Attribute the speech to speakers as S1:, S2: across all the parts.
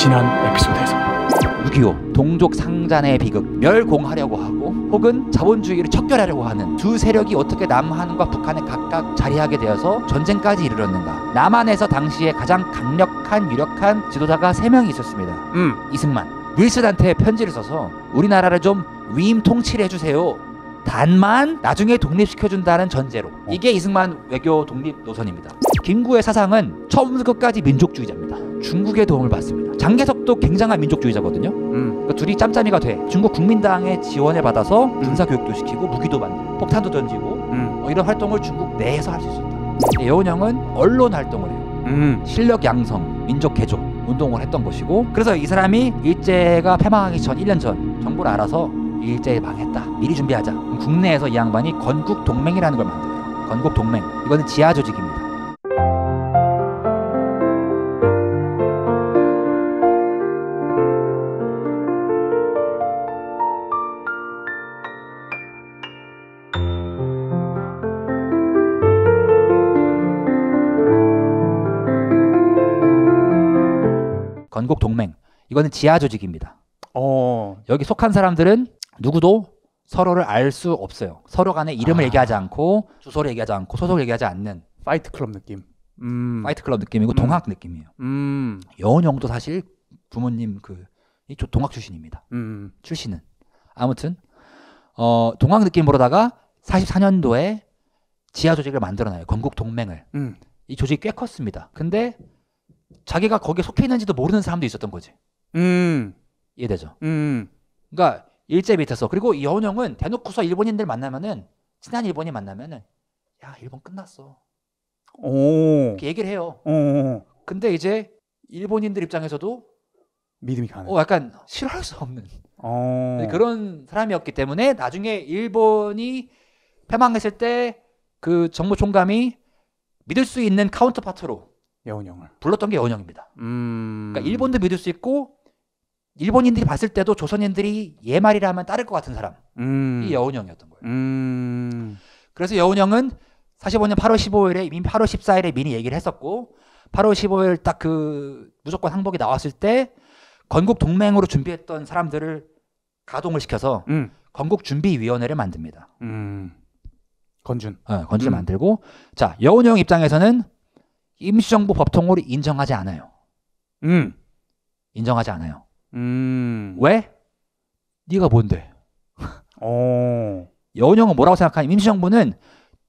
S1: 지난 에피소드에서
S2: 6.25 동족 상잔의 비극 멸공하려고 하고 혹은 자본주의를 척결하려고 하는 두 세력이 어떻게 남한과 북한에 각각 자리하게 되어서 전쟁까지 이르렀는가. 남한에서 당시에 가장 강력한 유력한 지도자가 3명이 있었습니다. 이승만, 윌슨한테 편지를 써서 우리나라를 좀 위임 통치를 해주세요. 단만 나중에 독립시켜준다는 전제로. 이게 이승만 외교 독립 노선입니다. 김구의 사상은 처음부터 끝까지 민족주의자입니다. 중국의 도움을 받습니다. 장개석도 굉장한 민족주의자거든요. 그러니까 둘이 짬짬이가 돼. 중국 국민당의 지원을 받아서 군사교육도 시키고 무기도 만들고 폭탄도 던지고 이런 활동을 중국 내에서 할 수 있었다. 여운형은 언론 활동을 해요. 실력 양성, 민족 개조 운동을 했던 것이고, 그래서 이 사람이 일제가 패망하기 전 1년 전 정부를 알아서 일제 망했다, 미리 준비하자. 국내에서 이 양반이 건국동맹이라는 걸 만들어요. 건국동맹, 이거는 지하 조직입니다. 건국동맹, 이거는 지하 조직입니다. 여기 속한 사람들은 누구도 서로를 알 수 없어요. 서로 간에 이름을 얘기하지 않고 주소를 얘기하지 않고 소속을 얘기하지 않는
S1: 파이트클럽 느낌.
S2: 파이트클럽 느낌이고 동학 느낌이에요. 여운형도 사실 부모님 동학 출신입니다. 출신은 아무튼 동학 느낌으로다가 44년도에 지하 조직을 만들어놔요. 건국동맹을. 이 조직이 꽤 컸습니다. 근데 자기가 거기에 속해 있는지도 모르는 사람도 있었던 거지. 이해되죠? 그러니까 일제 밑에서. 그리고 이 여운형은 대놓고서 일본인들 만나면은, 친한 일본인 만나면은 야, 일본 끝났어, 이렇게 얘기를 해요. 근데 이제 일본인들 입장에서도
S1: 믿음이 가는,
S2: 약간 싫어할 수 없는 그런 사람이었기 때문에 나중에 일본이 패망했을 때 그 정부 총감이 믿을 수 있는 카운터파트로
S1: 여운형을
S2: 불렀던 게 여운형입니다. 그러니까 일본도 믿을 수 있고 일본인들이 봤을 때도 조선인들이 얘 말이라면 따를 것 같은 사람, 이 여운형이었던 거예요. 그래서 여운형은 45년 8월 15일에 이미 8월 14일에 미리 얘기를 했었고, 8월 15일 딱 그 무조건 항복이 나왔을 때 건국 동맹으로 준비했던 사람들을 가동을 시켜서 건국준비위원회를 만듭니다. 건준을 만들고, 자, 여운형 입장에서는 임시정부 법통을 인정하지 않아요. 인정하지 않아요. 왜? 네가 뭔데? 여운형은 뭐라고 생각하냐면, 임시정부는,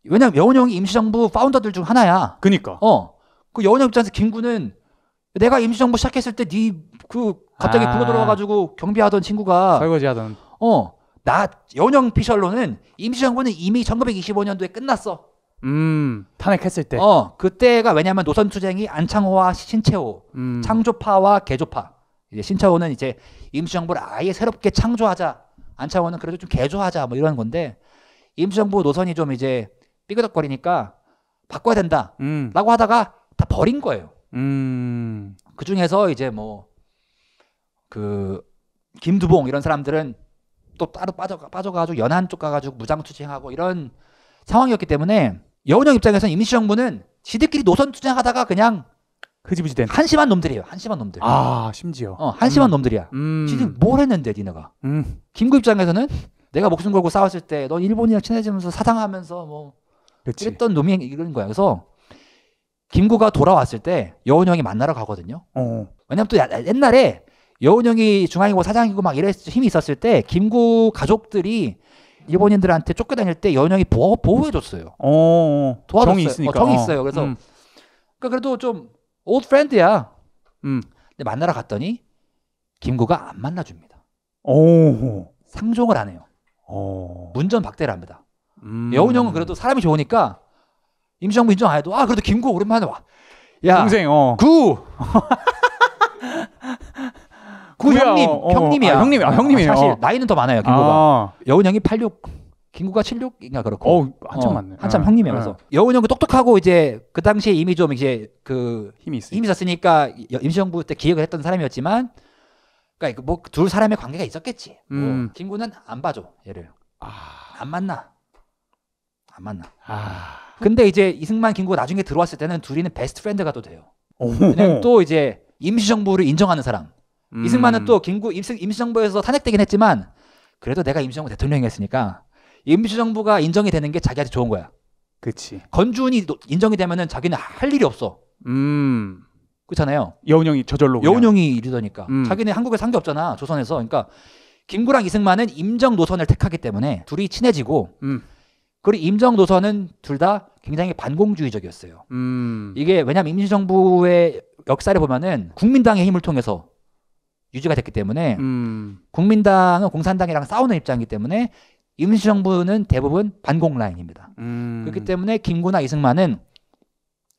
S2: 왜냐면 여운형이 임시정부 파운더들 중 하나야.
S1: 그니까.
S2: 그 여운형 입장에서 김구는, 내가 임시정부 시작했을 때 갑자기 불러 들어와가지고 경비하던 친구가
S1: 설거지하던.
S2: 여운형 피셜로는 임시정부는 이미 1925년도에 끝났어.
S1: 탄핵했을 때.
S2: 그때가 왜냐면 노선투쟁이 안창호와 신채호, 창조파와 개조파. 이제 신채호는 이제 임시정부를 아예 새롭게 창조하자, 안창호는 그래도 좀 개조하자, 뭐 이런 건데, 임시정부 노선이 좀 이제 삐그덕거리니까 바꿔야 된다 라고 하다가 다 버린 거예요. 그 중에서 이제 김두봉 이런 사람들은 또 따로 빠져가지고 연안 쪽 가가지고 무장투쟁하고 이런 상황이었기 때문에, 여운형 입장에서는 임시정부는 지들끼리 노선투쟁하다가 그냥
S1: 흐지부지 된
S2: 한심한 놈들이에요. 한심한 놈들.
S1: 심지어
S2: 한심한 놈들이야. 지들 뭘 했는데 니네가. 김구 입장에서는 내가 목숨 걸고 싸웠을 때 넌 일본이랑 친해지면서 사상하면서 그랬던 놈이 이런 거야. 그래서 김구가 돌아왔을 때 여운형이 만나러 가거든요. 왜냐면 또 옛날에 여운형이 중앙이고 사장이고 막 이랬을 힘이 있었을 때 김구 가족들이 일본인들한테 쫓겨다닐 때 여운형이 보호해줬어요. 도와줬어요.
S1: 정이 있으니까.
S2: 정이 있어요. 그래서 그러니까 그래도 좀 old friend야. 근데 만나러 갔더니 김구가 안 만나줍니다. 상종을 안 해요. 문전박대를 합니다. 여운형은 그래도 사람이 좋으니까 임시정부 인정 안 해도 그래도 김구 오랜만에 와. 야,
S1: 동생.
S2: 구 형님이야.
S1: 형님이에요.
S2: 사실 나이는 더 많아요, 김구가. 여운형이 86, 김구가 76인가 그렇고.
S1: 한참 많네.
S2: 한참 형님이야. 그래서 여운형이 똑똑하고 이제 그 당시에 이미 좀 이제 힘이 있었으니까 임시정부 때 기획을 했던 사람이었지만, 그러니까 둘 사람의 관계가 있었겠지. 김구는 안 봐줘, 얘를. 안 만나. 근데 이제 이승만, 김구가 나중에 들어왔을 때는 둘이는 베스트 프렌드가 또 돼요. 왜냐면 또 이제 임시정부를 인정하는 사람, 이승만은 또 임시정부에서 탄핵되긴 했지만 그래도 내가 임시정부 대통령이 했으니까 임시정부가 인정이 되는 게 자기한테 좋은 거야.
S1: 그치.
S2: 건준이 인정이 되면은 자기는 할 일이 없어. 그렇잖아요.
S1: 여운형이 저절로.
S2: 여운형이 이르더니까. 자기네 한국에 산 게 없잖아. 조선에서. 그러니까 김구랑 이승만은 임정 노선을 택하기 때문에 둘이 친해지고 그리고 임정 노선은 둘 다 굉장히 반공주의적이었어요. 이게 왜냐하면 임시정부의 역사를 보면은 국민당의 힘을 통해서 유지가 됐기 때문에 국민당은 공산당이랑 싸우는 입장이기 때문에 임시정부는 대부분 반공 라인입니다. 그렇기 때문에 김구나 이승만은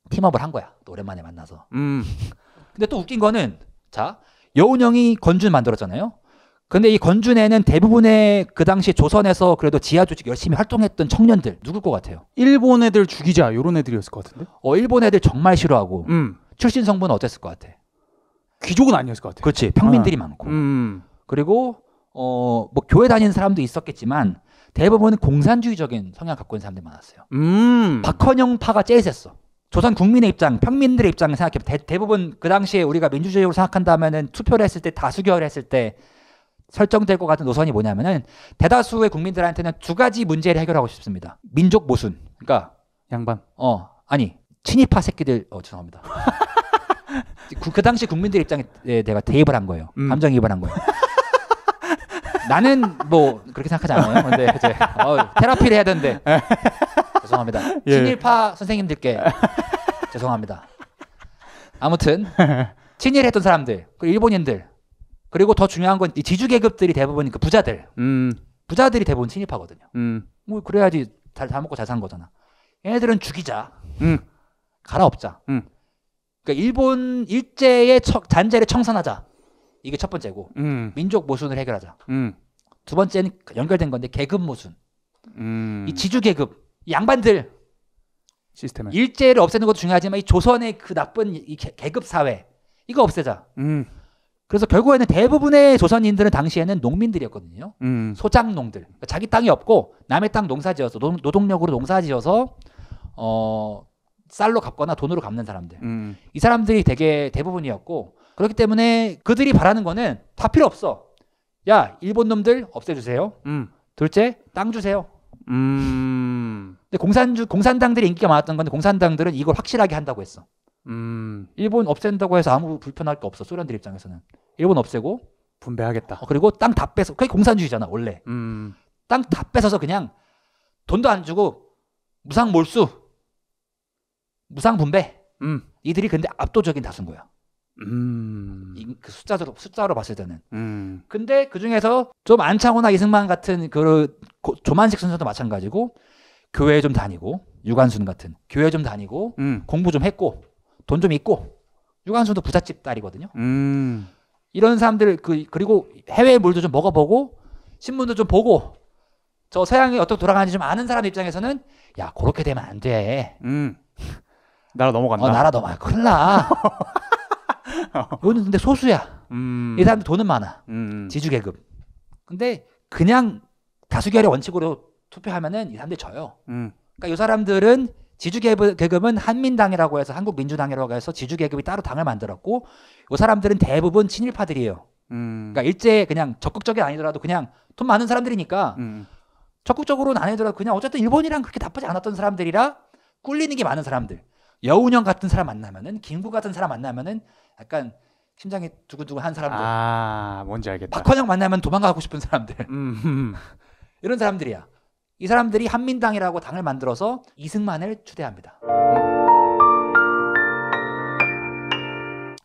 S2: 팀업을 한 거야. 또 오랜만에 만나서. 근데 또 웃긴 거는 자 여운형이 건준 만들었잖아요. 근데 이 건준에는 대부분의 그 당시 조선에서 그래도 지하 조직 열심히 활동했던 청년들 누굴 것 같아요?
S1: 일본 애들 죽이자 요런 애들이었을 것 같은데.
S2: 일본 애들 정말 싫어하고 출신 성분은 어땠을 것 같아?
S1: 귀족은 아니었을 것 같아.
S2: 그렇지. 평민들이 많고. 그리고 뭐 교회 다니는 사람도 있었겠지만 대부분은 공산주의적인 성향 갖고 있는 사람들이 많았어요. 박헌영파가 제일 셌어. 조선 국민의 입장, 평민들의 입장을 생각해. 대부분 그 당시에 우리가 민주주의로 생각한다면은 투표를 했을 때 다수결을 했을 때 설정될 것 같은 노선이 뭐냐면은 대다수의 국민들한테는 두 가지 문제를 해결하고 싶습니다. 민족 모순. 그러니까
S1: 양반.
S2: 아니 친일파 새끼들 죄송합니다. 그 당시 국민들 입장에 내가 대입을 한 거예요. 감정이입을 한 거예요. 나는 뭐 그렇게 생각하지 않아요. 근데 이제 테라피를 해야 되는데 죄송합니다.
S1: 예.
S2: 친일파 선생님들께 죄송합니다. 아무튼 친일했던 사람들 그리고 일본인들 그리고 더 중요한 건 이 지주 계급들이 대부분 그 부자들이 대부분 친일파거든요. 뭐 그래야지 잘 먹고 잘 산 거잖아. 얘네들은 죽이자. 갈아엎자. 그러니까 일본 일제의 잔재를 청산하자. 이게 첫 번째고 민족 모순을 해결하자. 두 번째는 연결된 건데 계급 모순. 이 지주 계급, 이 양반들
S1: 시스템에
S2: 일제를 없애는 것도 중요하지만 이 조선의 그 나쁜 이 계급 사회 이거 없애자. 그래서 결국에는 대부분의 조선인들은 당시에는 농민들이었거든요. 소작농들. 그러니까 자기 땅이 없고 남의 땅 농사지어서 노동력으로 농사지어서 쌀로 갚거나 돈으로 갚는 사람들. 이 사람들이 대부분이었고 그렇기 때문에 그들이 바라는 거는 다 필요 없어. 야 일본 놈들 없애주세요. 둘째 땅 주세요. 근데 공산당들이 인기가 많았던 건데 공산당들은 이걸 확실하게 한다고 했어. 일본 없앤다고 해서 아무 불편할 게 없어. 소련들 입장에서는 일본 없애고
S1: 분배하겠다.
S2: 그리고 땅 다 뺏어. 그게 공산주의잖아 원래. 땅 다 뺏어서 그냥 돈도 안 주고 무상 몰수, 무상 분배. 이들이 근데 압도적인 다수인 거야. 그 숫자로 봤을 때는. 근데 그 중에서 좀 안창호나 이승만 같은 그 조만식 선수도 마찬가지고 교회 좀 다니고 유관순 같은 교회 좀 다니고 공부 좀 했고 돈 좀 있고 유관순도 부잣집 딸이거든요. 이런 사람들 그리고 해외 물도 좀 먹어보고 신문도 좀 보고 저 서양이 어떻게 돌아가는지 좀 아는 사람 입장에서는 야 그렇게 되면 안 돼.
S1: 나라 넘어간다.
S2: 나라 넘어가 큰일 나. 이거는 근데 소수야. 이 사람들 돈은 많아. 지주 계급. 근데 그냥 다수결의 원칙으로 투표하면은 이 사람들 져요. 그러니까 이 사람들은 지주 계급은 한민당이라고 해서 한국민주당이라고 해서 지주 계급이 따로 당을 만들었고 이 사람들은 대부분 친일파들이에요. 그러니까 일제 그냥 적극적이 아니더라도 그냥 돈 많은 사람들이니까 적극적으로는 아니더라도 그냥 어쨌든 일본이랑 그렇게 나쁘지 않았던 사람들이라 꿀리는 게 많은 사람들. 여운형 같은 사람 만나면은 김구 같은 사람 만나면은 약간 심장이 두근두근한 사람들.
S1: 뭔지 알겠다.
S2: 박헌영 만나면 도망가고 싶은 사람들. 이런 사람들이야. 이 사람들이 한민당이라고 당을 만들어서 이승만을 추대합니다.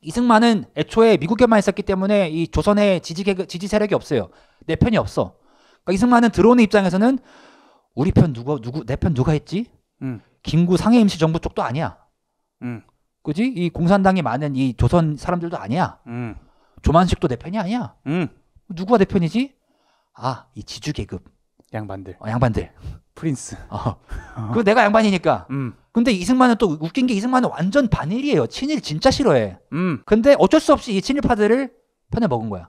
S2: 이승만은 애초에 미국에만 있었기 때문에 이 조선의 지지 세력이 없어요. 내 편이 없어. 그러니까 이승만은 들어오는 입장에서는 우리 편 내 편 누가 했지? 김구 상해임시정부 쪽도 아니야. 그지? 이 공산당이 많은 이 조선 사람들도 아니야. 조만식도 내 편이 아니야. 누구가 내 편이지? 이 지주 계급.
S1: 양반들.
S2: 양반들.
S1: 프린스.
S2: 그 내가 양반이니까. 근데 이승만은 또 웃긴 게 이승만은 완전 반일이에요. 친일 진짜 싫어해. 근데 어쩔 수 없이 이 친일파들을 편에 먹은 거야.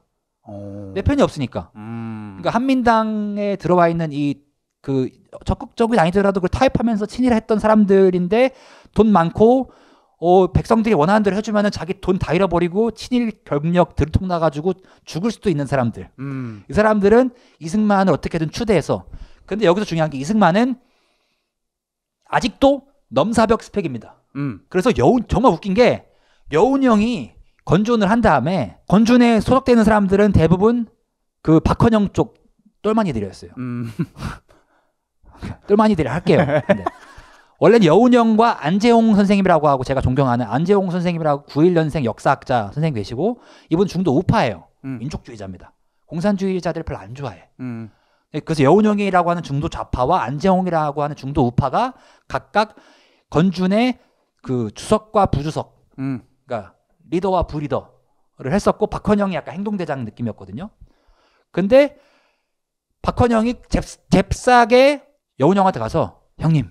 S2: 내 편이 없으니까. 그러니까 한민당에 들어와 있는 이 그 적극적이 아니더라도 그걸 타협하면서 친일했던 사람들인데 돈 많고 백성들이 원하는 대로 해주면은 자기 돈 다 잃어버리고 친일 경력 들통 나가지고 죽을 수도 있는 사람들. 이 사람들은 이승만을 어떻게든 추대해서. 근데 여기서 중요한 게 이승만은 아직도 넘사벽 스펙입니다. 그래서 정말 웃긴 게 여운형이 건준을 한 다음에 건준에 소속되는 사람들은 대부분 그 박헌영 쪽 똘마니들이었어요. 똘마니들이 할게요. 네. 원래는 여운형과 안재홍 선생님이라고 하고 제가 존경하는 안재홍 선생님이라고 91년생 역사학자 선생님 계시고 이분 중도 우파예요. 민족주의자입니다. 공산주의자들 별로 안 좋아해. 그래서 여운형이라고 하는 중도 좌파와 안재홍이라고 하는 중도 우파가 각각 건준의 그 주석과 부주석, 그러니까 리더와 부리더를 했었고 박헌영이 약간 행동대장 느낌이었거든요. 근데 박헌영이 잽싸게 여운형한테 가서 형님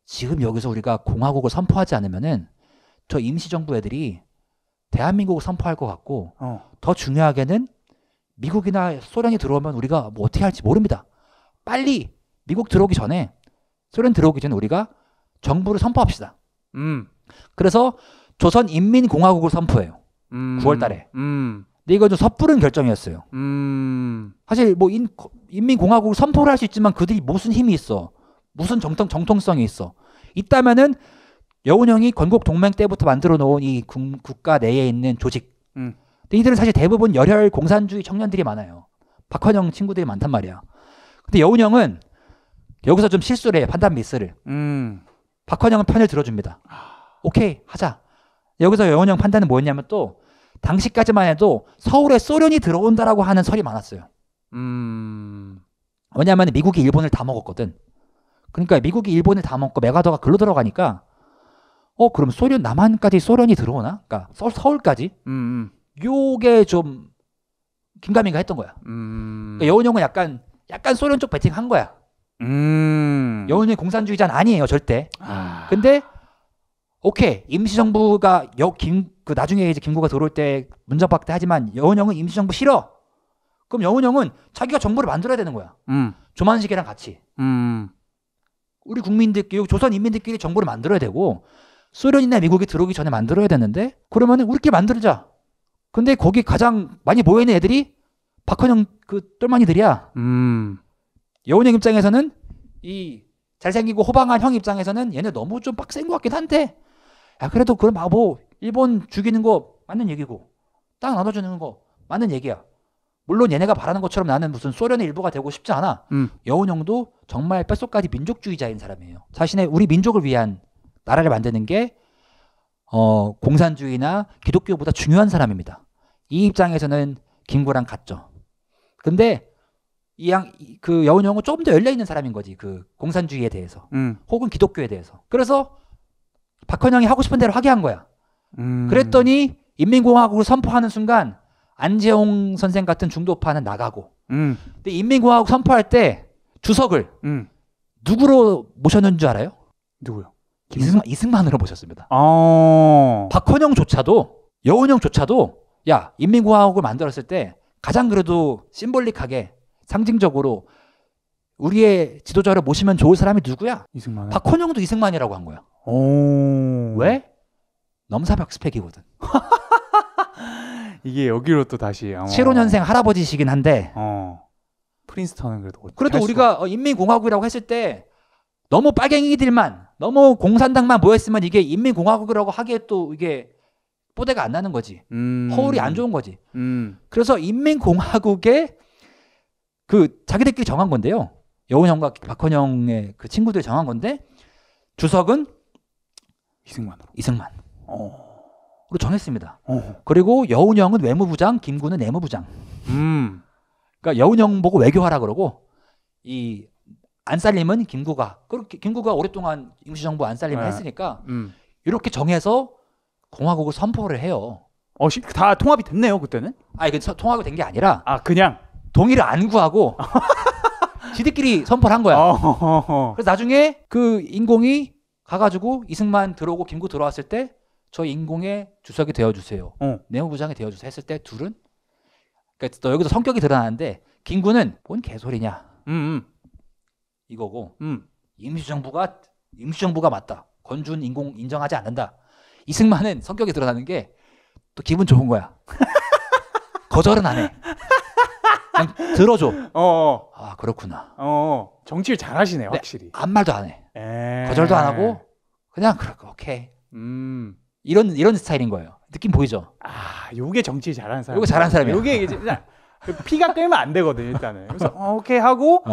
S2: 지금 여기서 우리가 공화국을 선포하지 않으면은 저 임시정부 애들이 대한민국을 선포할 것 같고 더 중요하게는 미국이나 소련이 들어오면 우리가 뭐 어떻게 할지 모릅니다. 빨리 미국 들어오기 전에 소련 들어오기 전에 우리가 정부를 선포합시다. 그래서 조선인민공화국을 선포해요. 9월 달에. 근데 이건 좀 섣부른 결정이었어요. 사실 뭐 인민공화국을 선포를 할 수 있지만 그들이 무슨 힘이 있어. 무슨 정통성이 있어. 있다면은 여운형이 건국동맹 때부터 만들어 놓은 이 국가 내에 있는 조직. 근데 이들은 사실 대부분 열혈 공산주의 청년들이 많아요. 박헌영 친구들이 많단 말이야. 근데 여운형은 여기서 좀 실수를 해. 판단 미스를. 박헌영은 편을 들어줍니다. 오케이 하자. 여기서 여운형 판단은 뭐였냐면 또 당시까지만 해도 서울에 소련이 들어온다라고 하는 설이 많았어요. 왜냐하면 미국이 일본을 다 먹었거든. 그러니까 미국이 일본을 다 먹고 메가더가 글로 들어가니까 그럼 소련 남한까지 소련이 들어오나? 그러니까 서울까지? 요게 좀 긴가민가 했던 거야. 그러니까 여운형은 약간 소련 쪽 배팅한 거야. 여운형이 공산주의자는 아니에요 절대. 근데 오케이 임시정부가 나중에 이제 김구가 들어올 때 문정박대 하지만 여운형은 임시정부 싫어. 그럼 여운형은 자기가 정부를 만들어야 되는 거야. 조만식이랑 같이. 우리 국민들끼리 조선 인민들끼리 정부를 만들어야 되고 소련이나 미국이 들어오기 전에 만들어야 되는데 그러면 우리끼리 만들자. 근데 거기 가장 많이 모여있는 애들이 박헌영 그 똘마니들이야. 여운형 입장에서는 이 잘생기고 호방한 형 입장에서는 얘네 너무 좀 빡센 것 같긴 한데 야 그래도 그럼 뭐 일본 죽이는 거 맞는 얘기고 땅 나눠주는 거 맞는 얘기야. 물론 얘네가 바라는 것처럼 나는 무슨 소련의 일부가 되고 싶지 않아. 여운형도 정말 뼛속까지 민족주의자인 사람이에요. 자신의 우리 민족을 위한 나라를 만드는 게 공산주의나 기독교보다 중요한 사람입니다. 이 입장에서는 김구랑 같죠. 근데 그 여운형은 조금 더 열려 있는 사람인 거지. 그 공산주의에 대해서 혹은 기독교에 대해서. 그래서 박헌영이 하고 싶은 대로 하게 한 거야. 그랬더니 인민공화국을 선포하는 순간 안재홍 선생 같은 중도파는 나가고. 근데 인민공화국 선포할 때 주석을 누구로 모셨는 줄 알아요?
S1: 누구요?
S2: 이승만으로 모셨습니다.
S1: 아.
S2: 박헌영조차도 여운형조차도 야 인민공화국을 만들었을 때 가장 그래도 심볼릭하게 상징적으로 우리의 지도자를 모시면 좋을 사람이 누구야?
S1: 이승만.
S2: 박헌영도 이승만이라고 한 거야.
S1: 오.
S2: 왜? 넘사벽 스펙이거든.
S1: 이게 여기로 또 다시
S2: 75년생 할아버지시긴 한데
S1: 프린스턴은
S2: 그래도 우리가 인민공화국이라고 했을 때 너무 빨갱이들만 너무 공산당만 모였으면 이게 인민공화국이라고 하기에 또 이게 뽀대가 안 나는 거지. 허울이 안 좋은 거지. 그래서 인민공화국에 그 자기들끼리 정한 건데요. 여운형과 박헌영의 그 친구들이 정한 건데 주석은 이승만으로 정했습니다. 그리고 여운형은 외무부장, 김구는 내무부장. 그러니까 여운형 보고 외교하라 그러고 이 안살림은 김구가. 그리고 김구가 오랫동안 임시정부 안살림을 했으니까 이렇게 정해서 공화국을 선포를 해요.
S1: 다 통합이 됐네요 그때는?
S2: 아니 그 통합이 된 게 아니라
S1: 그냥
S2: 동의를 안 구하고 지들끼리 선포를 한 거야. 그래서 나중에 그 인공이 가가지고 이승만 들어오고 김구 들어왔을 때 저 인공의 주석이 되어주세요. 내무부장이 되어주세요 했을 때 둘은 그러니까 또 여기서 성격이 드러나는데 김구는 뭔 개소리냐 이거고 임시정부가 맞다. 건준 인공 인정하지 않는다. 이승만은 성격이 드러나는 게 또 기분 좋은 거야. 거절은 안 해. 그냥 들어줘. 아 그렇구나.
S1: 정치를 잘하시네요,
S2: 네.
S1: 확실히.
S2: 아무 말도 안 해. 거절도 안 하고 그냥 그럴까 오케이. 이런 스타일인 거예요. 느낌 보이죠?
S1: 아, 요게 정치 잘하는 사람.
S2: 요거 잘하는 사람이야.
S1: 요게 이제 피가 끓면 안 되거든 일단은. 그래서 오케이 하고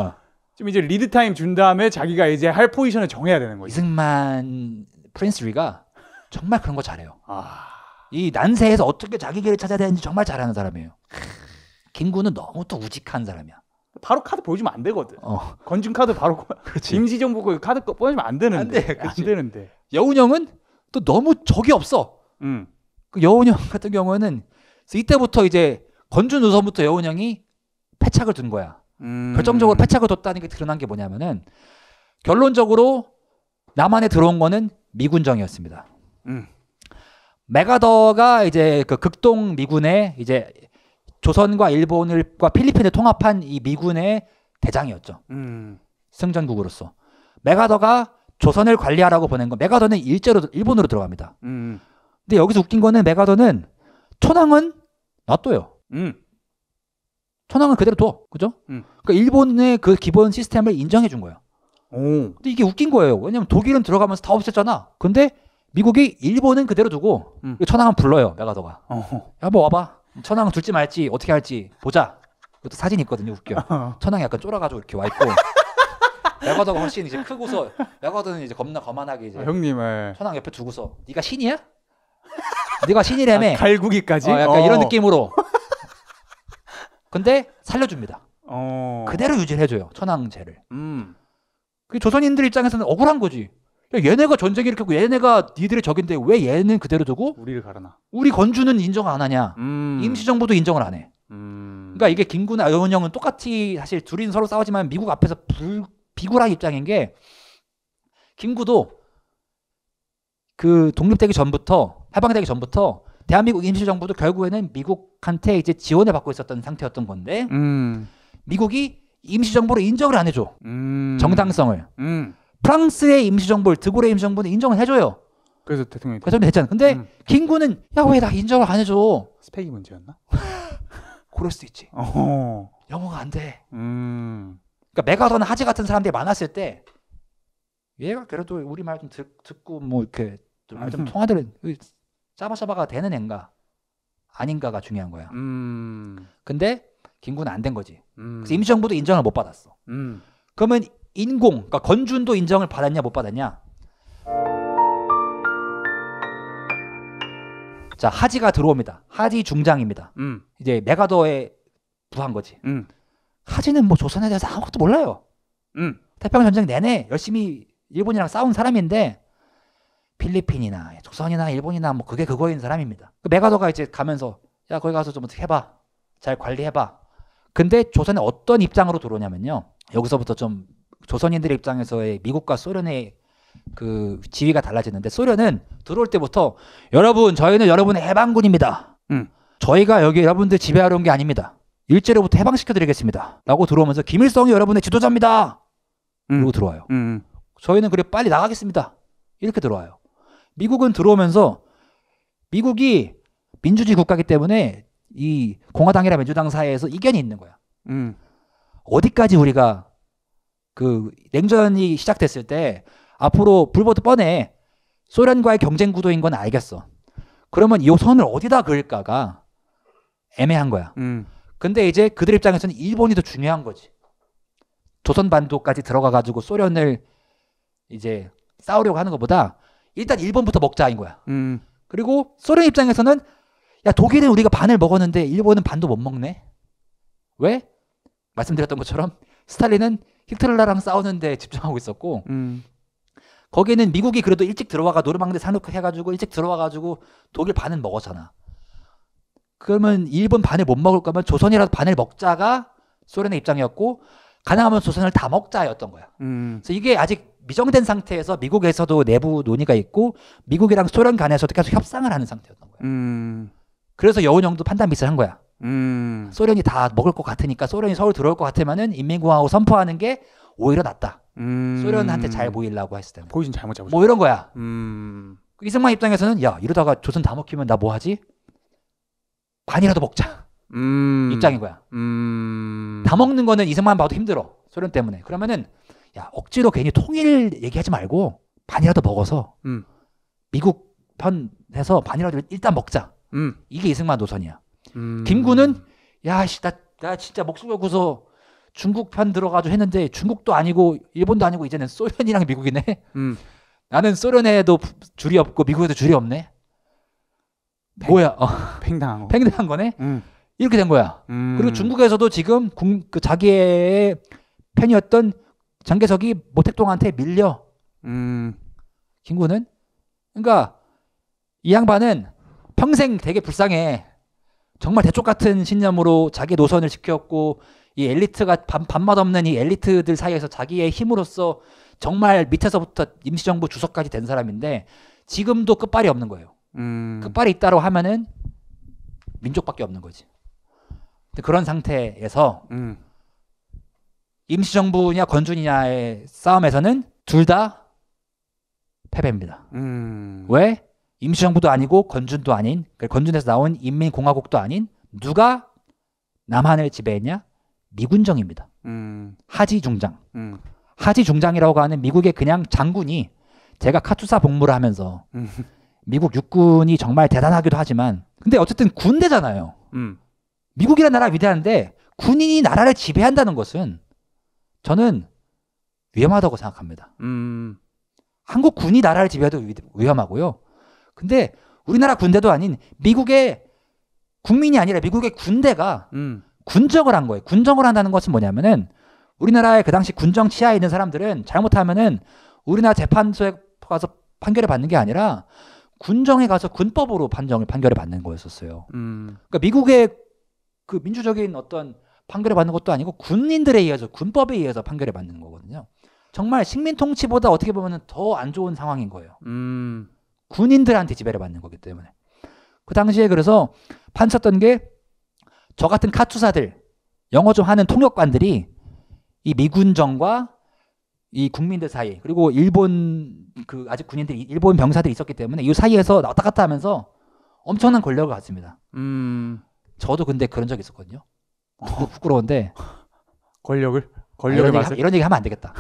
S1: 좀 이제 리드 타임 준 다음에 자기가 이제 할 포지션을 정해야 되는 거지.
S2: 이승만 프린스리가 정말 그런 거 잘해요.
S1: 아,
S2: 이 난세에서 어떻게 자기 길을 찾아야 되는지 정말 잘하는 사람이에요. 김구는 너무 또 우직한 사람이야.
S1: 바로 카드 보여주면 안 되거든.
S2: 어.
S1: 건준 카드 바로
S2: 그렇지.
S1: 임시정부 그 카드 보여주면 안 되는데.
S2: 안 돼, 그렇지.
S1: 안 되는데.
S2: 여운형은 또 너무 적이 없어. 그 여운형 같은 경우는 이때부터 이제 건준 우선부터 여운형이 패착을 둔 거야. 결정적으로 패착을 뒀다는 게 드러난 게 뭐냐면은 결론적으로 남한에 들어온 거는 미군정이었습니다. 맥아더가 이제 그 극동 미군의 이제 조선과 일본과 필리핀을 통합한 이 미군의 대장이었죠. 승전국으로서 맥아더가 조선을 관리하라고 보낸 거. 맥아더는 일제로 일본으로 들어갑니다. 근데 여기서 웃긴 거는 맥아더는 천황은 놔둬요. 천황은 그대로 둬. 그죠? 그러니까 일본의 그 기본 시스템을 인정해 준 거예요. 근데 이게 웃긴 거예요. 왜냐면 독일은 들어가면서 다 없앴잖아. 근데 미국이 일본은 그대로 두고 천황은 불러요. 맥아더가. 야, 뭐 와봐. 천황은 둘지 말지 어떻게 할지 보자. 그것도 사진 있거든요. 웃겨. 천황이 약간 쫄아가지고 이렇게 와 있고 맥아더가 훨씬 이제 크고서 맥아더는 이제 겁나 거만하게 이제
S1: 형님,
S2: 천황 옆에 두고서 네가 신이야? 네가 신이라며.
S1: 갈구기까지.
S2: 약간 이런 느낌으로. 근데 살려줍니다. 그대로 유지를 해줘요. 천황제를. 그 조선인들 입장에서는 억울한 거지. 야, 얘네가 전쟁 일으켰고 얘네가 니들의 적인데 왜 얘는 그대로 두고
S1: 우리를 가르나.
S2: 우리 건주는 인정 안 하냐. 임시정부도 인정을 안 해. 그러니까 이게 김구나 여운형은 똑같이 사실 둘이 서로 싸우지만 미국 앞에서 비굴한 입장인 게 김구도 그 독립되기 전부터 해방되기 전부터 대한민국 임시정부도 결국에는 미국한테 이제 지원을 받고 있었던 상태였던 건데 미국이 임시정부로 인정을 안 해줘. 정당성을. 프랑스의 임시정부를 드골의 임시정부는 인정을 해줘요.
S1: 그래서 대통령이
S2: 그래서 됐잖아. 근데 김구는 야 왜 나 인정을 안 해줘?
S1: 스펙이 문제였나?
S2: 그럴 수도 있지. 영어가 안 돼. 그러니까 맥아더나 하지 같은 사람들이 많았을 때 얘가 그래도 우리 말 좀 듣고 뭐 이렇게 말 좀 통하더라도 짜바짜바가 되는 앤가 아닌가가 중요한 거야. 근데 김구는 안 된 거지. 그래서 임시정부도 인정을 못 받았어. 그러면 그러니까 건준도 인정을 받았냐 못 받았냐? 자, 하지가 들어옵니다. 하지 중장입니다. 이제 맥아더에 부한 거지. 하지는 뭐 조선에 대해서 아무것도 몰라요. 태평양 전쟁 내내 열심히 일본이랑 싸운 사람인데 필리핀이나 조선이나 일본이나 뭐 그게 그거인 사람입니다. 그 맥아더가 이제 가면서 야 거기 가서 좀 어떻게 해봐. 잘 관리해봐. 근데 조선에 어떤 입장으로 들어오냐면요. 여기서부터 좀 조선인들의 입장에서의 미국과 소련의 그 지위가 달라지는데 소련은 들어올 때부터 여러분 저희는 여러분의 해방군입니다. 저희가 여기 여러분들 지배하러 온 게 아닙니다. 일제로부터 해방시켜드리겠습니다. 라고 들어오면서 김일성이 여러분의 지도자입니다. 그리고 들어와요. 저희는 그래 빨리 나가겠습니다. 이렇게 들어와요. 미국은 들어오면서 미국이 민주주의 국가이기 때문에 이 공화당이랑 민주당 사이에서 이견이 있는 거야. 어디까지 우리가 그 냉전이 시작됐을 때 앞으로 불보듯 뻔해 소련과의 경쟁 구도인 건 알겠어. 그러면 이 선을 어디다 그을까가 애매한 거야. 근데 이제 그들 입장에서는 일본이 더 중요한 거지. 조선반도까지 들어가가지고 소련을 이제 싸우려고 하는 것보다 일단 일본부터 먹자인 거야. 그리고 소련 입장에서는 야 독일은 우리가 반을 먹었는데 일본은 반도 못 먹네. 왜? 말씀드렸던 것처럼 스탈린은 히틀러랑 싸우는데 집중하고 있었고 거기는 미국이 그래도 일찍 들어와가 노르망디 상륙해가지고 일찍 들어와가지고 독일 반은 먹었잖아. 그러면 일본 반을 못 먹을 거면 조선이라도 반을 먹자가 소련의 입장이었고 가능하면 조선을 다 먹자였던 거야. 그래서 이게 아직 미정된 상태에서 미국에서도 내부 논의가 있고 미국이랑 소련 간에서도 계속 협상을 하는 상태였던 거야. 그래서 여운형도 판단 미스를 한 거야. 소련이 다 먹을 것 같으니까 소련이 서울 들어올 것 같으면은 인민공화국 선포하는 게 오히려 낫다. 소련한테 잘 보이려고 했을 때.
S1: 포지션 잘못 잡으셨다.
S2: 뭐 이런 거야. 이승만 입장에서는 야 이러다가 조선 다 먹히면 나 뭐 하지? 반이라도 먹자. 입장인 거야. 다 먹는 거는 이승만 봐도 힘들어. 소련 때문에. 그러면은 야 억지로 괜히 통일 얘기하지 말고 반이라도 먹어서 미국 편에서 반이라도 일단 먹자. 이게 이승만 노선이야. 김구는 야씨 나 진짜 목숨 걸고서 중국 편 들어가지고 했는데 중국도 아니고 일본도 아니고 이제는 소련이랑 미국이네. 나는 소련에도 줄이 없고 미국에도 줄이 없네. 뭐야?
S1: 팽당한 거.
S2: 팽당한 거네. 이렇게 된 거야. 그리고 중국에서도 지금 그 자기의 팬이었던 장개석이 모택동한테 밀려. 김구는. 그러니까 이 양반은 평생 되게 불쌍해. 정말 대쪽 같은 신념으로 자기 노선을 지켰고 이 엘리트가 밥맛 없는 이 엘리트들 사이에서 자기의 힘으로써 정말 밑에서부터 임시정부 주석까지 된 사람인데 지금도 끝발이 없는 거예요. 끝발이 있다고 하면은 민족밖에 없는 거지. 그런 상태에서 임시정부냐 건준이냐의 싸움에서는 둘 다 패배입니다. 왜? 임시정부도 아니고 건준도 아닌, 건준에서 나온 인민공화국도 아닌 누가 남한을 지배했냐? 미군정입니다. 하지중장. 하지중장이라고 하는 미국의 그냥 장군이 제가 카투사 복무를 하면서 미국 육군이 정말 대단하기도 하지만 근데 어쨌든 군대잖아요. 미국이라는 나라가 위대한데 군인이 나라를 지배한다는 것은 저는 위험하다고 생각합니다. 한국 군이 나라를 지배해도 위험하고요. 근데 우리나라 군대도 아닌 미국의 국민이 아니라 미국의 군대가 군정을 한 거예요. 군정을 한다는 것은 뭐냐면은 우리나라의 그 당시 군정 치하에 있는 사람들은 잘못하면은 우리나라 재판소에 가서 판결을 받는 게 아니라 군정에 가서 군법으로 판결을 받는 거였었어요. 그러니까 미국의 그 민주적인 어떤 판결을 받는 것도 아니고 군인들에 의해서 군법에 의해서 판결을 받는 거거든요. 정말 식민 통치보다 어떻게 보면 더 안 좋은 상황인 거예요. 군인들한테 지배를 받는 거기 때문에. 그 당시에 그래서 판쳤던 게 저 같은 카투사들, 영어 좀 하는 통역관들이 이 미군정과 이 국민들 사이 그리고 일본 그 아직 군인들이 일본 병사들이 있었기 때문에 이 사이에서 왔다 갔다 하면서 엄청난 권력을 갖습니다. 저도 근데 그런 적이 있었거든요. 부끄러운데
S1: 권력을
S2: 이런 얘기 하면 안 되겠다.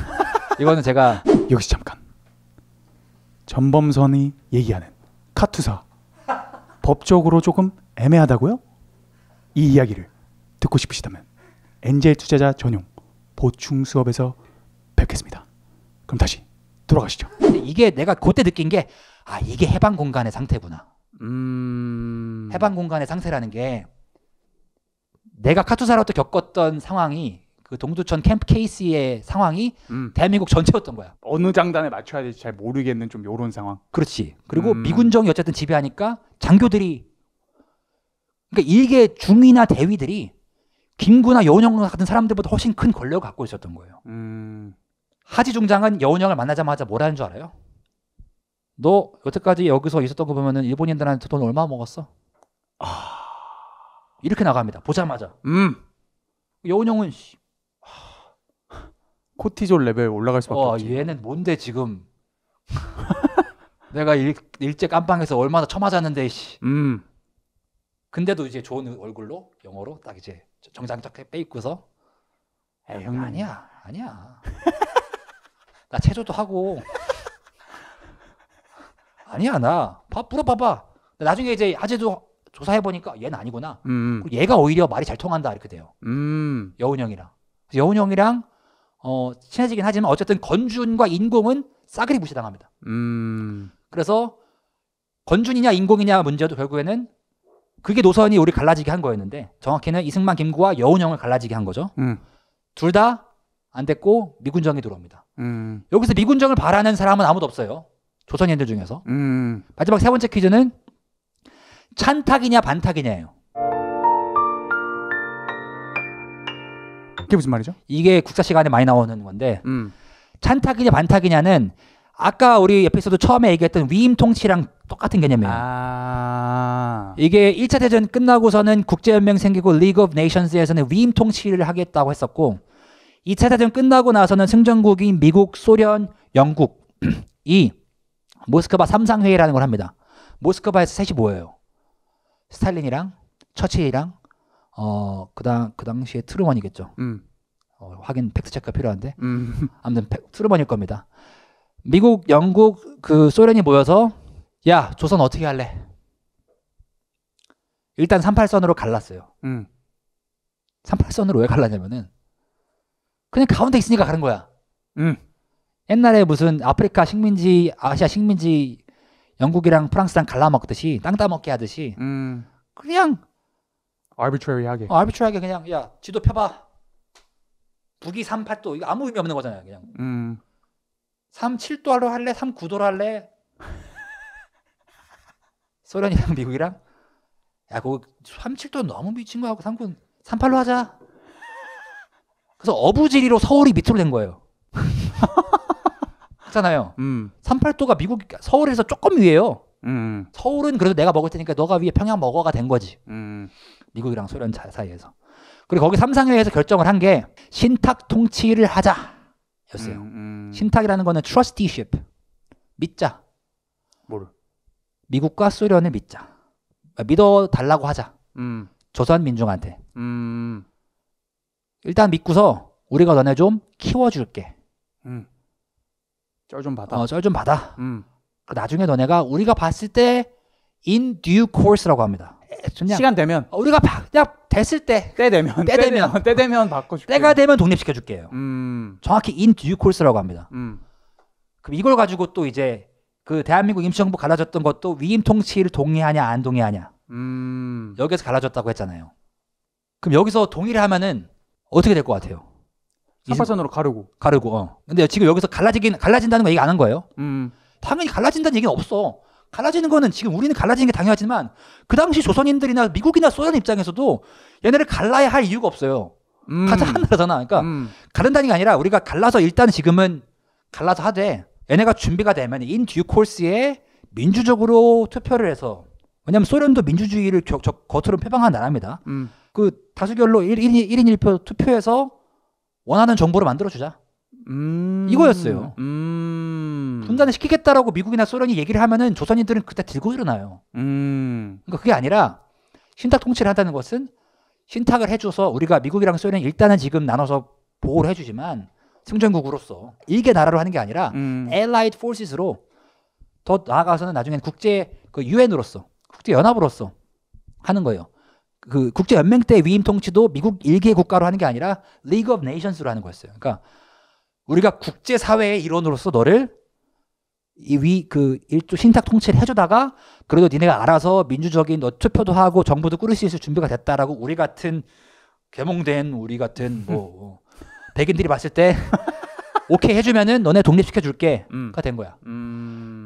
S2: 이거는 제가
S1: 여기서 잠깐 전범선이 얘기하는 카투사 법적으로 조금 애매하다고요? 이 이야기를 듣고 싶으시다면 엔젤 투자자 전용 보충 수업에서 뵙겠습니다. 그럼 다시 돌아가시죠.
S2: 근데 이게 내가 그때 느낀 게 이게 해방 공간의 상태구나. 해방 공간의 상태라는 게 내가 카투사로 때 겪었던 상황이 그 동두천 캠프 케이스의 상황이 대한민국 전체였던 거야.
S1: 어느 장단에 맞춰야 될지 잘 모르겠는 좀 요런 상황.
S2: 그렇지. 그리고 미군정이 어쨌든 지배하니까 장교들이 그러니까 일개 중위나 대위들이 김구나 여운형 같은 사람들보다 훨씬 큰 권력을 갖고 있었던 거예요. 하지중장은 여운형을 만나자마자 뭐라는 줄 알아요? 너 여태까지 여기서 있었던 거 보면은 일본인들한테 돈 얼마 먹었어? 이렇게 나갑니다. 보자마자. 여운형은
S1: 코티졸 레벨 올라갈 수밖에 없지.
S2: 얘는 뭔데 지금 내가 일제 깜빵에서 얼마나 처맞았는데 근데도 이제 좋은 얼굴로 영어로 딱 이제 정장 딱 빼입고서 형님 아니야 나 체조도 하고 아니야 나 물어봐봐. 나중에 이제 아재도 조사해보니까 얘는 아니구나. 얘가 오히려 말이 잘 통한다 이렇게 돼요. 여운형이랑 친해지긴 하지만 어쨌든 건준과 인공은 싸그리 무시당합니다. 그래서 건준이냐 인공이냐 문제도 결국에는 그게 노선이 우리 갈라지게 한 거였는데 정확히는 이승만 김구와 여운형을 갈라지게 한 거죠. 둘 다 안 됐고 미군정이 들어옵니다. 여기서 미군정을 바라는 사람은 아무도 없어요. 조선인들 중에서. 마지막 세 번째 퀴즈는 찬탁이냐 반탁이냐예요.
S1: 그게 무슨 말이죠?
S2: 이게 국사 시간에 많이 나오는 건데 찬탁이냐 반탁이냐는 아까 우리 에피소드 처음에 얘기했던 위임 통치랑 똑같은 개념이에요. 이게 1차 대전 끝나고서는 국제연맹 생기고 리그 오브 네이션스에서는 위임 통치를 하겠다고 했었고 2차 대전 끝나고 나서는 승전국인 미국, 소련, 영국이 모스크바 삼상회의라는 걸 합니다. 모스크바에서 셋이 모여요. 스탈린이랑 처칠이랑 그 당시에 트루먼이겠죠. 확인 팩트 체크가 필요한데 아무튼 트루먼일 겁니다. 미국, 영국, 그 소련이 모여서 야 조선 어떻게 할래? 일단 38선으로 갈랐어요. 38선으로 왜 갈랐냐면은 그냥 가운데 있으니까 가는 거야. 옛날에 무슨 아프리카 식민지, 아시아 식민지 영국이랑 프랑스랑 갈라먹듯이 땅 따먹게 하듯이 그냥
S1: arbitrary하게
S2: 그냥 야 지도 펴봐. 북위 38도 이거 아무 의미 없는 거잖아요. 그냥 37도로 할래? 39도로 할래? 소련이랑 미국이랑 야 그거 37도 너무 미친 거 하고 38로 하자. 그래서 어부지리로 서울이 밑으로 된 거예요. 그렇잖아요. 38도가 미국 서울에서 조금 위에요. 서울은 그래도 내가 먹을 테니까 너가 위에 평양 먹어가 된 거지. 미국이랑 소련 사이에서. 그리고 거기 삼상회의에서 결정을 한 게 신탁 통치를 하자였어요. 신탁이라는 거는 trusteeship. 믿자.
S1: 뭐를?
S2: 미국과 소련을 믿자. 믿어달라고 하자. 조선 민중한테. 일단 믿고서 우리가 너네 좀 키워줄게.
S1: 쩔 좀 받아.
S2: 쩔 좀 받아. 나중에 너네가 우리가 봤을 때 in due course라고 합니다. 그냥
S1: 시간 되면
S2: 우리가 그냥 됐을 때
S1: 때 되면 바꿔줄게.
S2: 때가 되면 독립시켜줄게요. 정확히 in due course라고 합니다. 그럼 이걸 가지고 또 이제 그 대한민국 임시정부 갈라졌던 것도 위임 통치를 동의하냐 안 동의하냐 여기서 갈라졌다고 했잖아요. 그럼 여기서 동의를 하면은 어떻게 될 것 같아요?
S1: 38선으로 가르고.
S2: 근데 지금 여기서 갈라진다는 거 얘기 안 한 거예요? 당연히 갈라진다는 얘기는 없어. 갈라지는 거는 지금 우리는 갈라지는 게 당연하지만 그 당시 조선인들이나 미국이나 소련 입장에서도 얘네를 갈라야 할 이유가 없어요. 같은 한 나라잖아. 그러니까 가른다는 게 아니라 우리가 갈라서 일단 지금은 갈라서 하되 얘네가 준비가 되면 in due course에 민주적으로 투표를 해서 왜냐하면 소련도 민주주의를 겉으로 표방한 나라입니다. 그 다수결로 1인 1표 투표해서 원하는 정부를 만들어주자. 이거였어요. 분단을 시키겠다라고 미국이나 소련이 얘기를 하면은 조선인들은 그때 들고 일어나요. 그러니까 그게 아니라 신탁 통치를 한다는 것은 신탁을 해줘서 우리가 미국이랑 소련이 일단은 지금 나눠서 보호를 해주지만 승전국으로서 일개 나라로 하는 게 아니라 Allied Forces로 더 나아가서는 나중에는 국제 그 UN으로서 국제 연합으로서 하는 거예요. 그 국제 연맹 때 위임 통치도 미국 일개 국가로 하는 게 아니라 League of Nations로 하는 거였어요. 그러니까 우리가 국제 사회의 일원으로서 너를 일조 신탁 통치를 해주다가 그래도 니네가 알아서 민주적인 투표도 하고 정부도 꾸릴 수 있을 준비가 됐다라고 우리 같은 계몽된 우리 같은 백인들이 봤을 때 오케이 해주면은 너네 독립시켜줄게가 된 거야.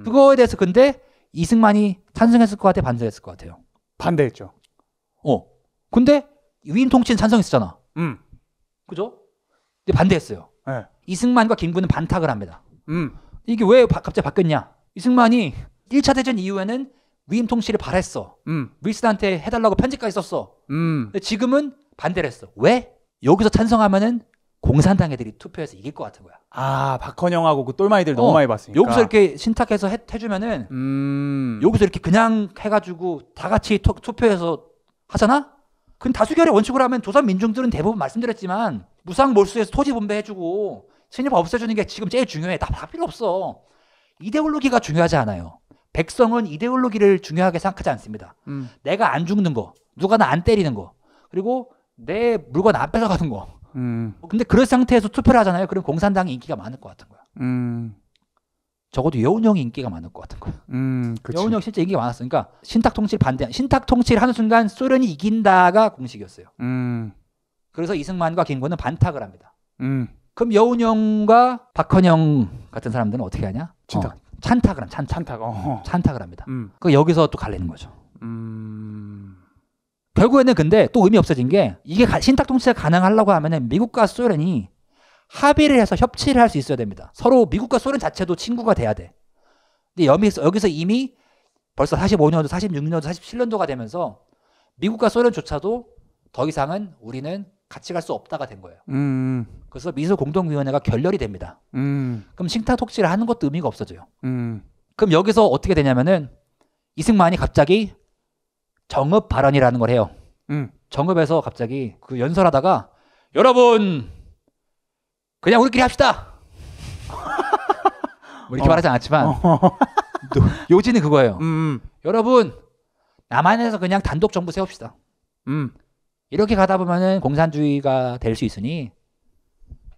S2: 그거에 대해서 근데 이승만이 찬성했을 것 같아, 반대했을 것 같아요?
S1: 반대했죠.
S2: 근데 위임 통치는 찬성했었잖아. 그죠? 근데 반대했어요.
S1: 네.
S2: 이승만과 김구는 반탁을 합니다. 이게 왜 갑자기 바뀌었냐? 이승만이 1차 대전 이후에는 위임 통치를 바랬어. 윌슨한테 해달라고 편지까지 썼어. 근데 지금은 반대를 했어. 왜? 여기서 찬성하면은 공산당 애들이 투표해서 이길 것 같은 거야.
S1: 아, 박헌영하고 그 똘마이들 너무 많이 봤으니까.
S2: 여기서 이렇게 신탁해서 해주면은 여기서 이렇게 그냥 해가지고 다 같이 투표해서 하잖아? 근데 다수결의 원칙으로 하면 조선 민중들은 대부분 말씀드렸지만 무상 몰수해서 토지 분배해주고 친일파 없애주는 게 지금 제일 중요해. 다 필요 없어. 이데올로기가 중요하지 않아요. 백성은 이데올로기를 중요하게 생각하지 않습니다. 내가 안 죽는 거, 누가 나 안 때리는 거, 그리고 내 물건 안 뺏어가는 거. 근데 그런 상태에서 투표를 하잖아요. 그럼 공산당이 인기가 많을 것 같은 거야. 적어도 여운형이 인기가 많을 것 같은 거야. 여운형 실제 인기가 많았으니까 신탁 통치를 반대한, 신탁 통치를 하는 순간 소련이 이긴다가 공식이었어요. 그래서 이승만과 김구는 반탁을 합니다. 그럼 여운형과 박헌영 같은 사람들은 어떻게 하냐? 찬탁을 합니다. 찬탁을 합니다. 그 여기서 또 갈리는 거죠. 결국에는 근데 또 의미 없어진 게 이게 신탁 통치가 가능하려고 하면은 미국과 소련이 합의를 해서 협치를 할 수 있어야 됩니다. 서로 미국과 소련 자체도 친구가 돼야 돼. 근데 여기서 이미 벌써 45년도, 46년도, 47년도가 되면서 미국과 소련조차도 더 이상은 우리는 같이 갈 수 없다가 된 거예요. 그래서 미소 공동위원회가 결렬이 됩니다. 그럼 신탁 통치를 하는 것도 의미가 없어져요. 그럼 여기서 어떻게 되냐면은 이승만이 갑자기 정읍 발언이라는 걸 해요. 정읍에서 갑자기 그 연설하다가 여러분 그냥 우리끼리 합시다. 뭐 이렇게 말하지 않았지만 요지는 그거예요. 여러분 남한에서 그냥 단독 정부 세웁시다. 이렇게 가다 보면은 공산주의가 될 수 있으니